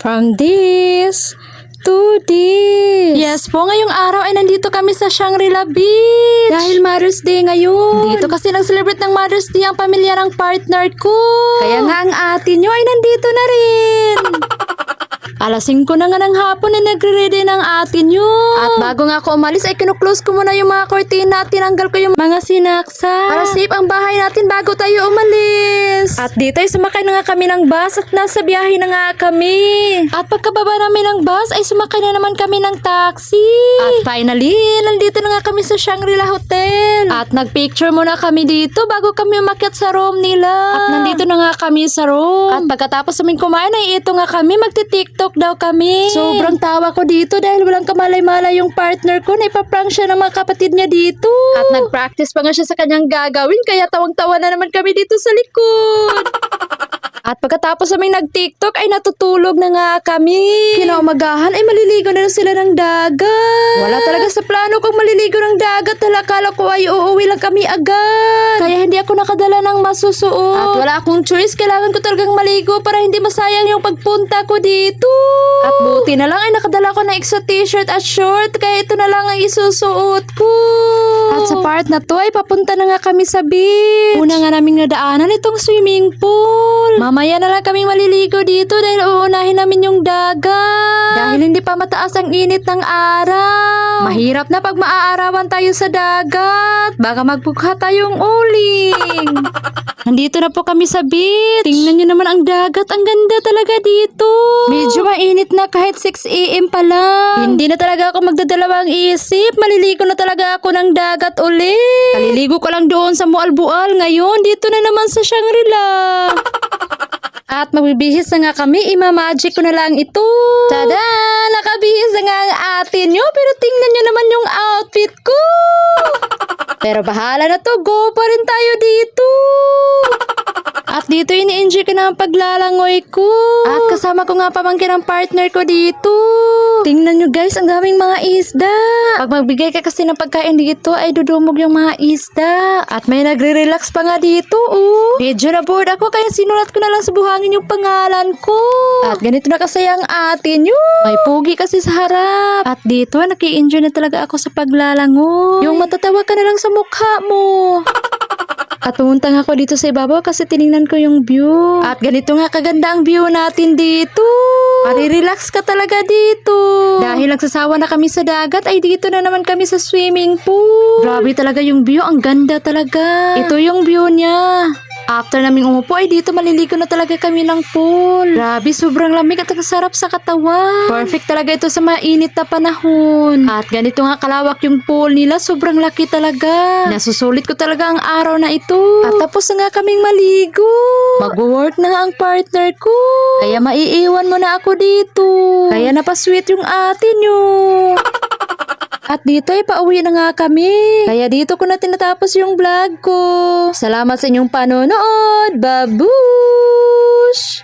From this to this. Yes po, ngayong araw ay nandito kami sa Shangri-La Beach. Dahil Mother's Day ngayon. Dito kasi nag-celebrate ng Mother's Day ang pamilya ng partner ko. Kaya nga ang ate nyo ay nandito na rin. Alas 5 na nga ng hapon na nagre-ready ng ate nyo. At bago nga ako umalis ay kinuklose ko muna yung mga cortina at tinanggal ko yung mga sinaksa. Para safe ang bahay natin bago tayo umalis. At dito ay sumakay na nga kami ng bus at nasa biyahe na nga kami. At pagkababa namin ng bus ay sumakay na naman kami ng taxi. At finally, nandito na nga kami sa Shangri-La Hotel. At nagpicture muna kami dito bago kami umakyat sa room nila. At nandito na nga kami sa room. At pagkatapos namin kumain ay ito nga kami magti-tiktok daw kami. Sobrang tawa ko dito dahil walang kamalay-malay yung partner ko na ipaprank siya ng mga kapatid niya dito. At nag-practice pa nga siya sa kanyang gagawin kaya tawang-tawa na naman kami dito sa likod. At pagkatapos aming nag-tiktok ay natutulog na nga kami. Kinaumagahan ay maliligo na sila ng dagat. Wala talaga sa plano kung maliligo ng dagat. Akala ko ay uuwi lang kami agad. Kaya hindi ako nakadala ng masusuot. At wala akong choice. Kailangan ko talagang maligo para hindi masayang yung pagpunta ko dito. At buti na lang ay nakadala ko ng extra t-shirt at short. Kaya ito na lang ang isusuot ko. At sa part na to ay papunta na nga kami sa beach. Una nga naming nadaanan itong swimming pool. Mamaya na lang kaming maliligo dito dahil uunahin namin yung dagat. Dahil hindi pa mataas ang init ng araw. Mahirap na pag maaarawan tayo sa dagat. Baka magbukha tayong uling. Nandito na po kami sa beach. Tingnan nyo naman ang dagat. Ang ganda talaga dito. Medyo mainit na kahit 6 AM pa lang. Hindi na talaga ako magdadalawang isip. Maliligo na talaga ako ng dagat ulit. Kaliligo ko lang doon sa Mualbual. Ngayon, dito na naman sa Shangri-La. At magbibihis na nga kami, ima-magic ko na lang ito. Tada! Nakabihis na nga ang ate nyo, pero tingnan nyo naman yung outfit ko. Pero bahala na to, go pa rin tayo dito. At dito ini-enjoy ko na ang paglalangoy ko. At kasama ko nga pamangkin ang partner ko dito. Tingnan nyo guys, ang daming mga isda. Pag magbigay ka kasi ng pagkain dito, ay dudumog yung mga isda. At may nagre-relax pa nga dito, oh. Medyo na bored ako, kaya sinulat ko na lang sa buhangin yung pangalan ko. At ganito na kasi ang ate nyo. May pugi kasi sa harap. At dito, naki-enjoy na talaga ako sa paglalangoy. Yung matatawa ka na lang sa mukha mo. At pumunta nga ako dito sa ibabaw kasi tiningnan ko yung view. At ganito nga kaganda ang view natin dito. Marirelax ka talaga dito. Dahil nagsasawa na kami sa dagat, ay dito na naman kami sa swimming pool. Grabe talaga yung view. Ang ganda talaga. Ito yung view niya. After naming umupo ay dito maliligo na talaga kami ng pool. Grabe, sobrang lamig at ang sarap sa katawan. Perfect talaga ito sa mainit na panahon. At ganito nga kalawak yung pool nila, sobrang laki talaga. Nasusulit ko talaga ang araw na ito. At tapos na nga kaming maligo. Mag-work na nga ang partner ko. Kaya maiiwan mo na ako dito. Kaya napasweet yung ate nyo. At dito ay pauwi na nga kami. Kaya dito ko na tinatapos yung vlog ko. Salamat sa inyong panonood. Babush!